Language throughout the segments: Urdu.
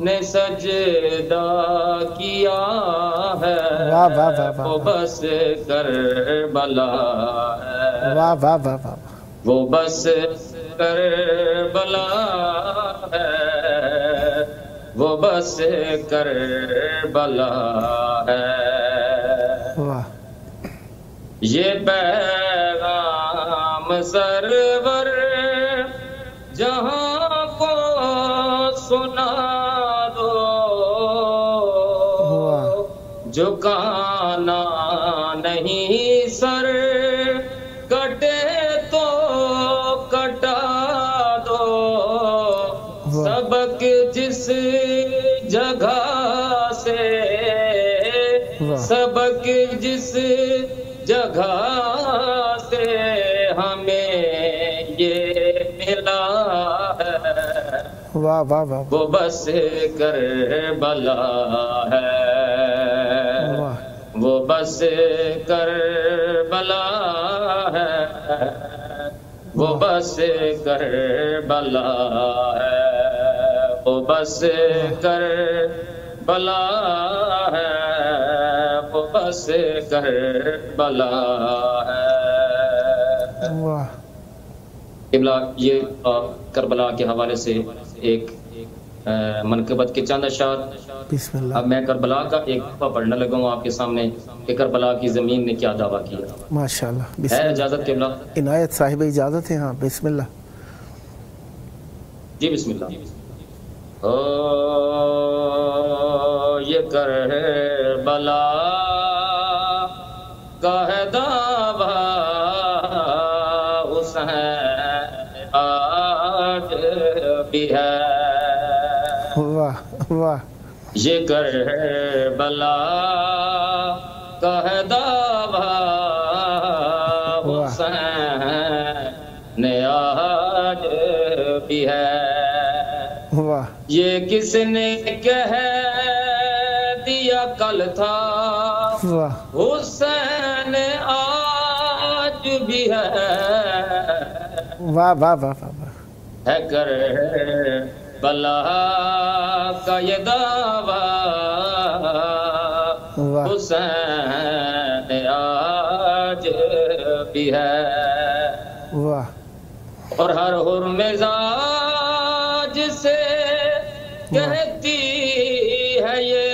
نے سجدہ کیا ہے واہ واہ واہ وہ بس کربلا ہے واہ واہ واہ واہ وہ بس کربلا ہے وہ بس کربلا ہے واہ یہ پیغام سرور جہاں کو سنا دو جھکانا نہیں سر کٹے تو کٹا دو سبق جس جگہ سے سبق جس جگہ سے ہمیں یہ ملا ہے واہ واہ واہ وہ بس کربلا ہے وہ بس کربلا ہے وہ بس کربلا ہے وہ بس کربلا ہے وہ بس کربلا ہے واہ قبلہ یہ کربلا کے حوالے سے ایک منقبت کے چند اشعار بسم اللہ اب میں کربلا کا ایک دفعہ پڑھنے لگا ہوں آپ کے سامنے کہ کربلا کی زمین نے کیا دعویٰ کیا ماشاءاللہ بسم ہے اللہ اجازت قبلہ عنایت صاحب اجازت ہے ہاں بسم اللہ جی بسم اللہ او یہ کربلا کا ہے دعویٰ حسین آج بھی ہے واہ واہ یہ کربلا کا ہے دعویٰ حسین آج بھی ہے واہ یہ کس نے کہہ دیا کل تھا واہ حسین آج بھی ہے واہ واہ واہ واہ ہے کربلا کا یہ دعویٰ واہ حسین آج بھی ہے واہ اور ہر مزاج سے کہتی ہے یہ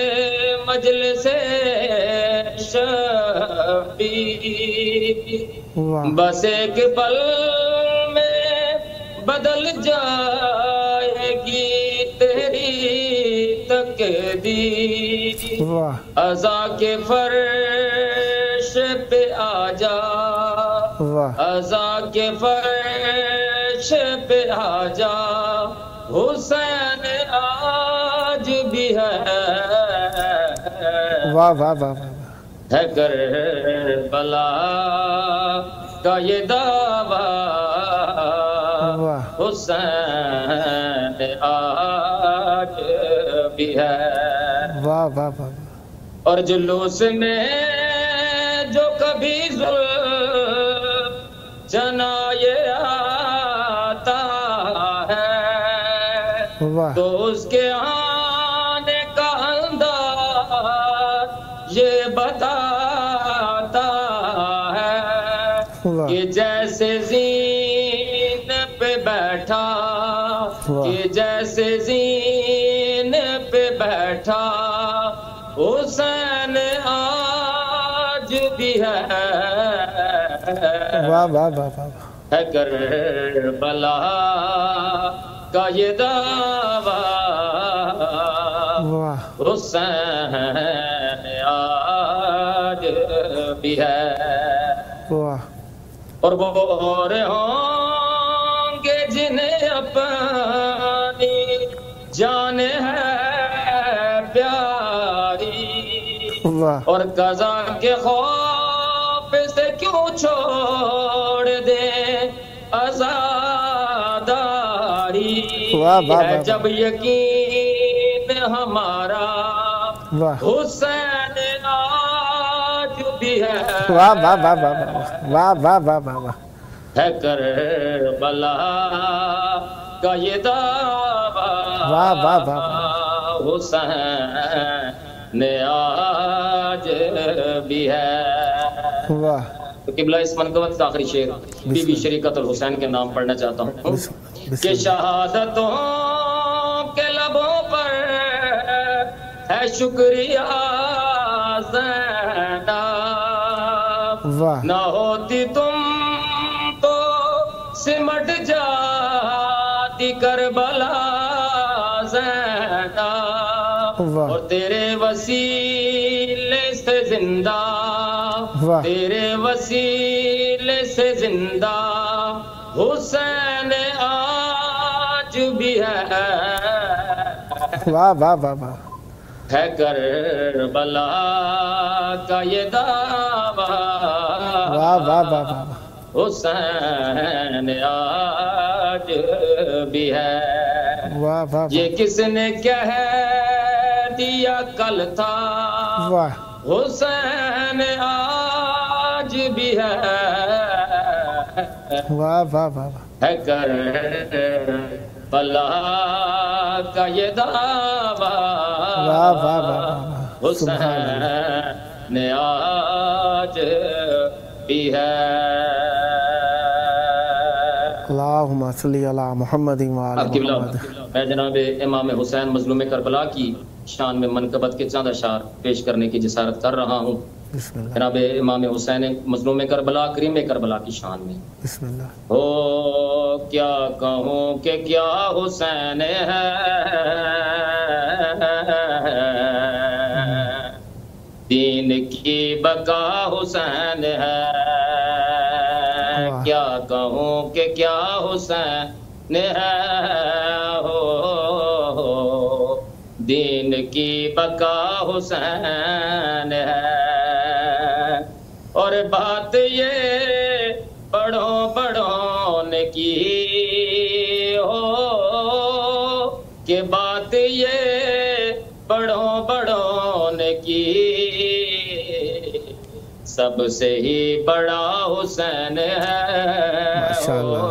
مجلس شبیر واہ بس ایک پل میں بدل جائے گی تیری تقدیر واہ عزا کے فرش پہ آ جا واہ عزا کے فرش پہ آ جا حسین آج بھی ہے واہ واہ واہ واہ ہے کربلا کا یہ دعویٰ واہ حسین آج بھی ہے واہ واہ واہ اور جلوس میں جو کبھی ظلم جنائے آتا ہے واہ تو اس کے آنے کا انداز یہ بتاتا ہے واہ کہ جیسے زین پہ بیٹھا کہ جیسے زین پہ بیٹھا حسین آج بھی ہے واہ واہ واہ واہ ہے کربلا کا یہ دعویٰ واہ حسین آج بھی ہے واہ اور وہ اور ہوں گے جنہیں اپنی جان ہے پیاری واہ اور قضا کے خوف سے کیوں چھوڑ دے عزاداری واہ واہ ہے واہ جب یقین ہمارا واہ حسین آج بھی ہے واہ واہ واہ واہ واہ واہ واہ واہ واہ ہے کربلا کا یہ دعویٰ واہ واہ واہ حسین آج بھی ہے. واہ. تو قبلہ اس منقبت کا آخری شعر بی بی شریکت الحسین کے نام پڑھنا چاہتا ہوں کہ شہادتوں کے لبوں پر ہے شکریہ زینب، نہ ہوتی تم تو سمٹ جاتی کربلا زینب، اور تیرے وسیلے سے زندہ، تیرے وسیلے سے زندہ حسین آج بھی ہے. واہ واہ واہ واہ. ہے کربلا کا یہ دعویٰ، واہ واہ واہ واہ. حسین آج بھی ہے. واہ واہ. یہ کس نے کہہ دیا کل تھا، واہ. حسین آج بھی ہے. واہ واہ واہ. ہے کربلا کا یہ دعویٰ، واہ واہ واہ. حسین آج بھی ہے. اللہم صلی علی محمد وعلی محمد. میں جناب امام حسین مظلوم کربلا کی شان میں منقبت کے چند اشعار پیش کرنے کی جسارت کر رہا ہوں. جناب امام حسین مظلوم کربلا کریم کربلا کی شان میں. بسم اللہ. ہو کیا کہوں کہ کیا حسین ہے، دین کی بقا حسین ہے. کیا کہوں کہ کیا حسین ہے، ہو دین کی بقا حسین ہے. اور بات یہ بڑوں بڑوں نے کی ہو، کہ بات یہ بڑوں بڑوں نے کی، سب سے ہی بڑا حسین ہے. ماشاءاللہ.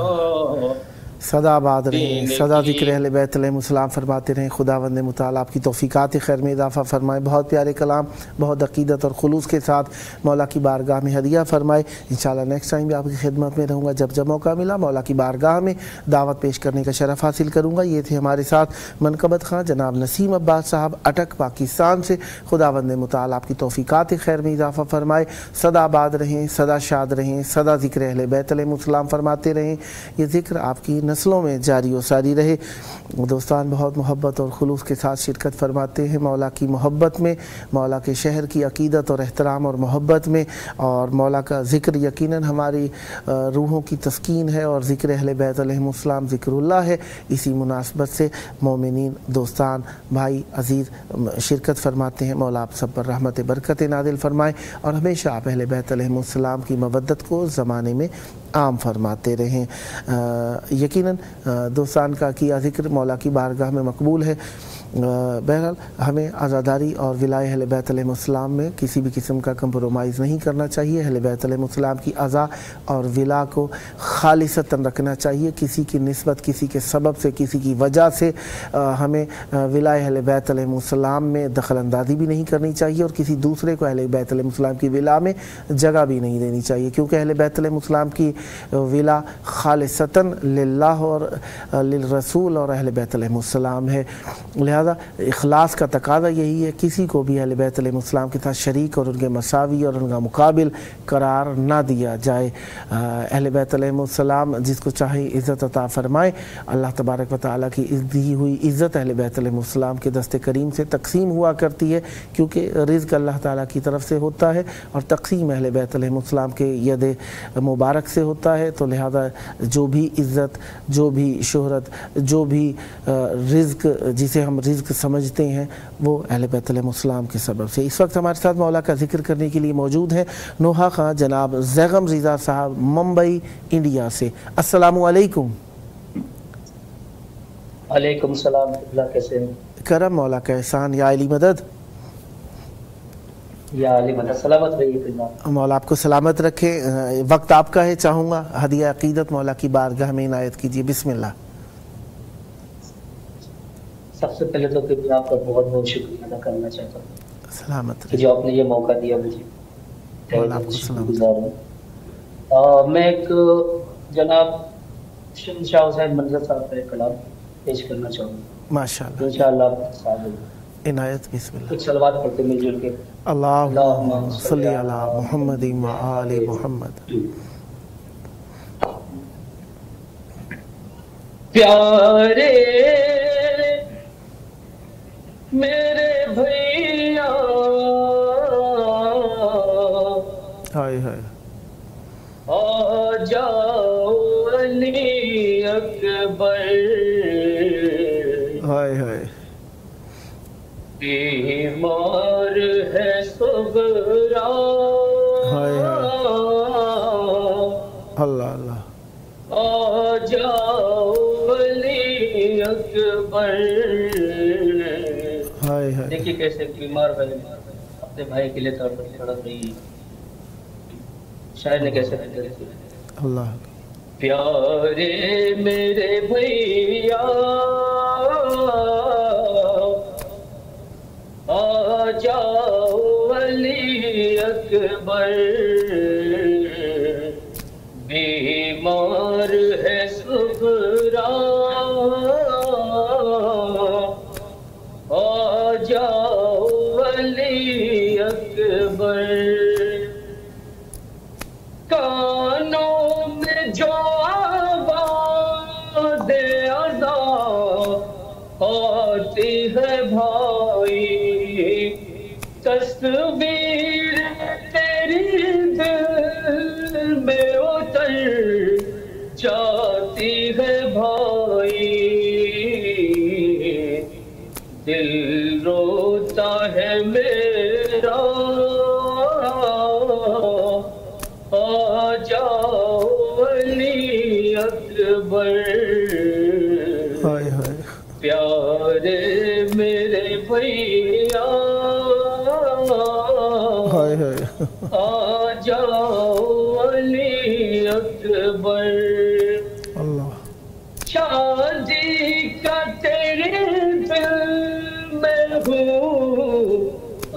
صدا آباد رہیں، صدا ذکر اہل بیت علیہم السلام فرماتے رہیں. خداوند متعال آپ کی توفیقات خیر میں اضافہ فرمائے. بہت پیارے کلام، بہت عقیدت اور خلوص کے ساتھ مولا کی بارگاہ میں ہدیہ فرمائے. انشاءاللہ نیکسٹ ٹائم بھی آپ کی خدمت میں رہوں گا. جب موقع ملا مولا کی بارگاہ میں دعوت پیش کرنے کا شرف حاصل کروں گا. یہ تھے ہمارے ساتھ منقبت خان جناب نسیم عباس صاحب اٹک پاکستان سے. خداوند متعال آپ کی توفیقات خیر میں اضافہ فرمائے. صدا آباد رہیں، صدا شاد رہیں، صدا ذکر اہل بیت علیہم السلام فرماتے رہیں. یہ ذکر آپ کی نسلوں میں جاری و ساری رہے. دوستان بہت محبت اور خلوص کے ساتھ شرکت فرماتے ہیں مولا کی محبت میں، مولا کے شہر کی عقیدت اور احترام اور محبت میں. اور مولا کا ذکر یقیناً ہماری روحوں کی تسکین ہے، اور ذکر اہل بیت علیہم السلام ذکر اللہ ہے. اسی مناسبت سے مومنین دوستان بھائی عزیز شرکت فرماتے ہیں. مولا آپ سب پر رحمت برکت نازل فرمائے، اور ہمیشہ آپ اہل بیت علیہم السلام کی مودت کو زمانے میں عام فرماتے رہیں. یقیناً دوستان کا کیا ذکر مولا کی بارگاہ میں مقبول ہے. بہرحال ہمیں عزاداری اور ولائے اہل بیت علیہ السلام میں کسی بھی قسم کا کمپرومائز نہیں کرنا چاہیے. اہل بیت علیہ السلام کی عزا اور ولا کو خالصتاً رکھنا چاہیے. کسی کی نسبت، کسی کے سبب سے، کسی کی وجہ سے ہمیں ولائے اہل بیت علیہ السلام میں دخل اندازی بھی نہیں کرنی چاہیے، اور کسی دوسرے کو اہل بیت علیہ السلام کی ولا میں جگہ بھی نہیں دینی چاہیے، کیونکہ اہل بیت علیہ السلام کی ولا خالصتاً للہ اور للرسول اور اہل بیت علیہ السلام ہے. لہذا اخلاص کا تقاضا یہی ہے، کسی کو بھی اہل بیت علیہ السلام کے ساتھ شریک اور ان کے مساوی اور ان کا مقابل قرار نہ دیا جائے. اہل بیت علیہ السلام جس کو چاہے عزت عطا فرمائے. اللہ تبارک و تعالیٰ کی دی ہوئی عزت اہل بیت علیہ السلام کے دست کریم سے تقسیم ہوا کرتی ہے، کیونکہ رزق اللہ تعالیٰ کی طرف سے ہوتا ہے اور تقسیم اہل بیت علیہ السلام کے ید مبارک سے ہوتا ہے. تو لہذا جو بھی عزت، جو بھی شہرت، جو بھی رزق جسے ہم رزق سمجھتے ہیں، وہ اہل بیت علیہ السلام کے سبب سے. اس وقت ہمارے ساتھ مولا کا ذکر کرنے کے لیے موجود ہیں نوحہ خان جناب زیغم رضا صاحب ممبئی انڈیا سے. السلام علیکم. علیکم السلام. اللہ کیسے ہیں؟ کرم مولا کا احسان. یا علی مدد. یا علی مدد. سلامت رہیے. مولا آپ کو سلامت رکھے. وقت آپ کا ہے، چاہوں گا ہدیہ عقیدت مولا کی بارگاہ میں عنایت کیجیے. بسم اللہ. سب سے پہلے تو کہ میں آپ کا بہت بہت شکریہ ادا کرنا چاہتا ہوں سلامت کہ جو آپ نے یہ موقع دیا مجھے. مولا آپ کو سلامت. گزار ہوں. میں ایک جناب شاہ حسین منظر صاحب کا ایک کلام پیش کرنا چاہوں گا. ماشاء اللہ. انشاءاللہ آپ کے ساتھ ہوگا. عنایت. بسم اللہ. کچھ صلوات پڑھتے مل جل کے. اللہم صلی علی محمد و آل محمد. پیارے میرے بھیا ہائے ہائے آ جاؤ علی اکبر ہائے ہائے بیمار ہے صغرا ہائے ہائے اللہ اللہ آ جاؤ علی اکبر. ہائے ہائے. دیکھیے کیسے بیمار بھائی اپنے بھائی کے لیے تڑپ رہی ہے. شاعر نے کیسے اللہ. پیارے میرے بھیا آ جاؤ علی اکبر بیمار ہے صغرا آ جاؤ علی اکبر. کانوں میں جو آواز اذا آتی ہے بھائی تصویر تیری دل میں اتر جاتی ہے بھائی. دل روتا ہے میرا آ جاؤ علی اکبر. ہائے ہائے. پیارے میرے بھیا ہائے ہائے آ جاؤ علی اکبر. اللہ. شادی کا تیرے دل میں ہوں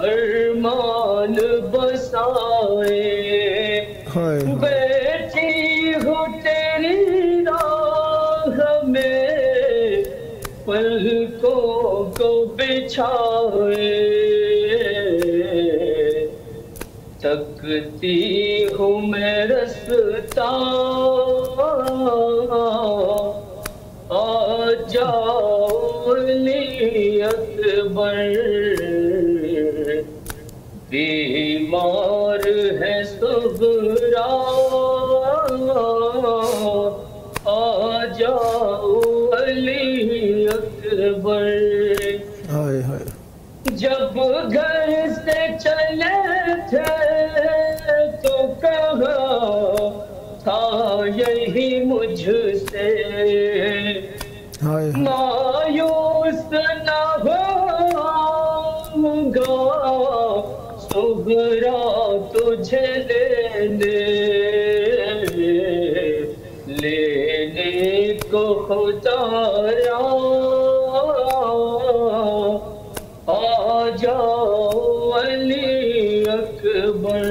ارمان بسائے ہائے ہائے. بیٹی ہوں تیری راہ میں پلکوں کو بچھائے تکتی ہوں میں رستا آ جاؤ علی اکبر بیمار ہے صغرا آ جاؤ علی اکبر. ہائے ہائے. جب گھر سے چلے تھے تو کہا تھا یہی مجھ سے ہائے. مایوس نہ ہوں گا صغرا تجھے لینے کو خدایا آ جاؤ علی اکبر.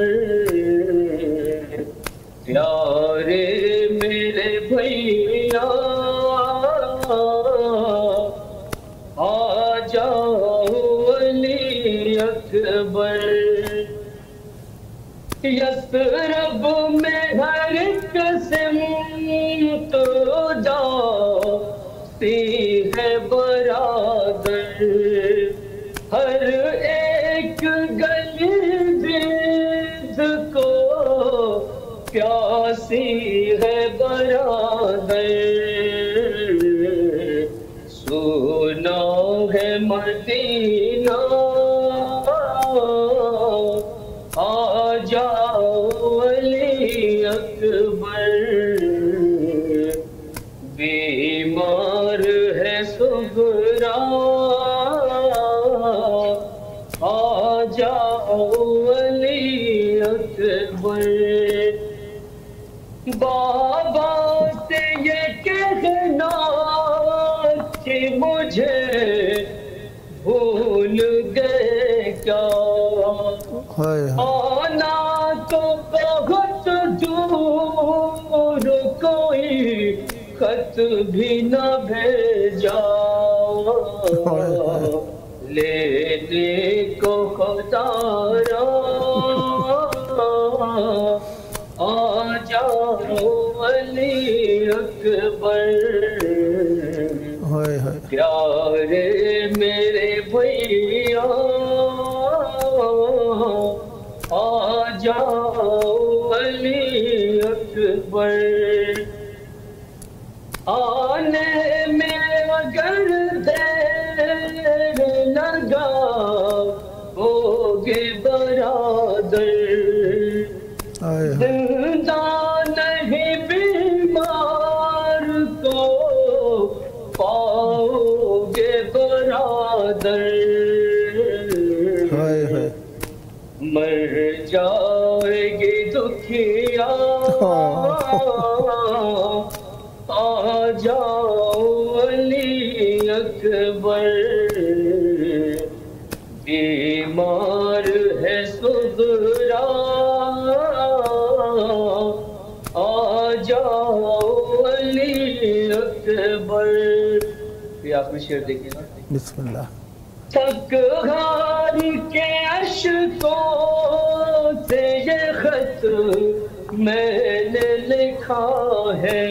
پیارے میرے بھیا آ جاؤ علی اکبر. یثرب میں ہر قسم تو جاتی ہے برادر ہر ایک گلی دید کو پیاسی ہے برادر. سونا ہے مدینہ آ جاؤ علی اکبر بیمار ہے صغرا آ جاؤ علی اکبر. بابا سے یہ کہنا کہ مجھے آنا تو بہت دور کوئی خط بھی نہ بھیجا لینے کو خدا را آ جاؤ علی اکبر پیارے میرے بھیا آ جاؤ علی اکبر آنے میں اگر دیر لگا ہوگے برادر زندہ نہیں بیمار کو پاؤ گے برادر مر جائے گی دکھیا آ جاؤ علی اکبر بیمار ہے صغرا آ جاؤ علی اکبر. یہ آخری شعر دیکھیے نا. بسم اللہ. تھک ہار کے اشکوں سے یہ خط میں نے لکھا ہے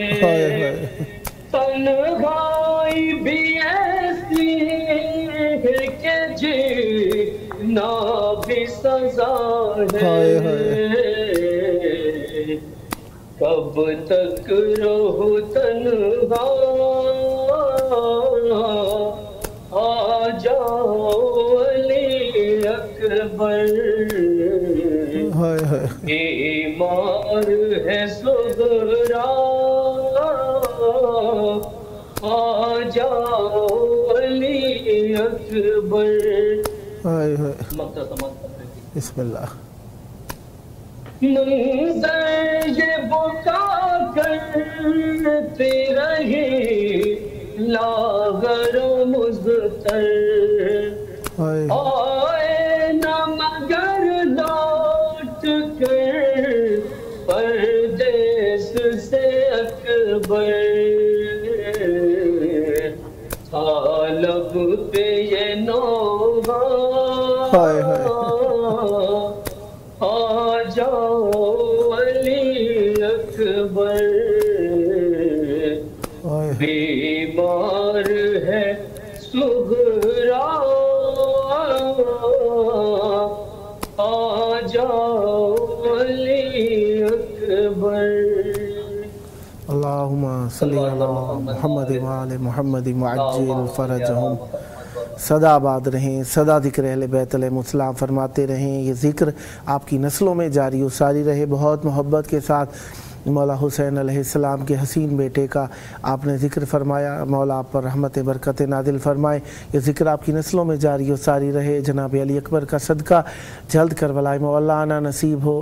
تنہائی بھی ایسی ہے کہ جینا بھی سزا ہے کب تک رہو تنہا آ جاؤ علی اکبر بیمار ہے صغرا آ جاؤ علی اکبر. بسم اللہ. منظر یہ بکا کرتی رہی لاغر و مضطر آئے نہ مگر لوٹ کر پردیس سے اکبر تھا لب پہ یہ نوحہ آ جاؤ علی اکبر بیمار ہے صغرا آ جاؤ علی اکبر. اللہم صلی علی محمد وآل محمد معجل فرجہم. صدا آباد رہیں, صدا ذکر اہل بیت علیہ السلام فرماتے رہیں. یہ ذکر آپ کی نسلوں میں جاری و ساری رہے. بہت محبت کے ساتھ مولا حسین علیہ السلام کے حسین بیٹے کا آپ نے ذکر فرمایا. مولا آپ پر رحمت برکت نازل فرمائے. یہ ذکر آپ کی نسلوں میں جاری و ساری رہے. جناب علی اکبر کا صدقہ جلد کربلائے مولا آنا نصیب ہو.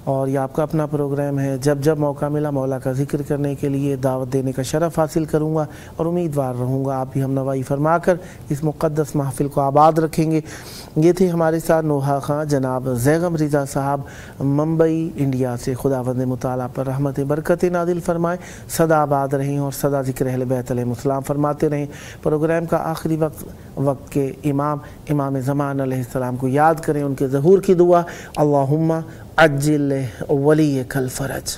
اور یہ آپ کا اپنا پروگرام ہے. جب جب موقع ملا مولا کا ذکر کرنے کے لیے دعوت دینے کا شرف حاصل کروں گا اور امیدوار رہوں گا آپ بھی ہم نوائی فرما کر اس مقدس محفل کو آباد رکھیں گے. یہ تھے ہمارے ساتھ نوحہ خان جناب زیغم رضا صاحب ممبئی انڈیا سے. خداوند مطالعہ پر رحمت برکت نازل فرمائے. صدا آباد رہیں اور صدا ذکر اہل بیت علیہ السلام فرماتے رہیں. پروگرام کا آخری وقت کے امام زمان علیہ السلام کو یاد کریں. ان کے ظہور کی دعا اللہم عجل ولیک الفرج.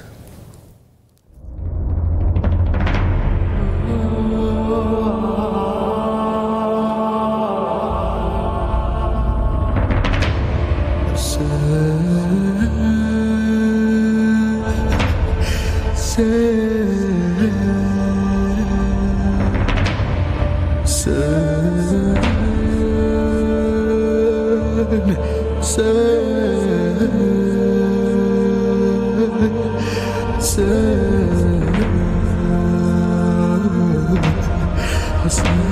Hassan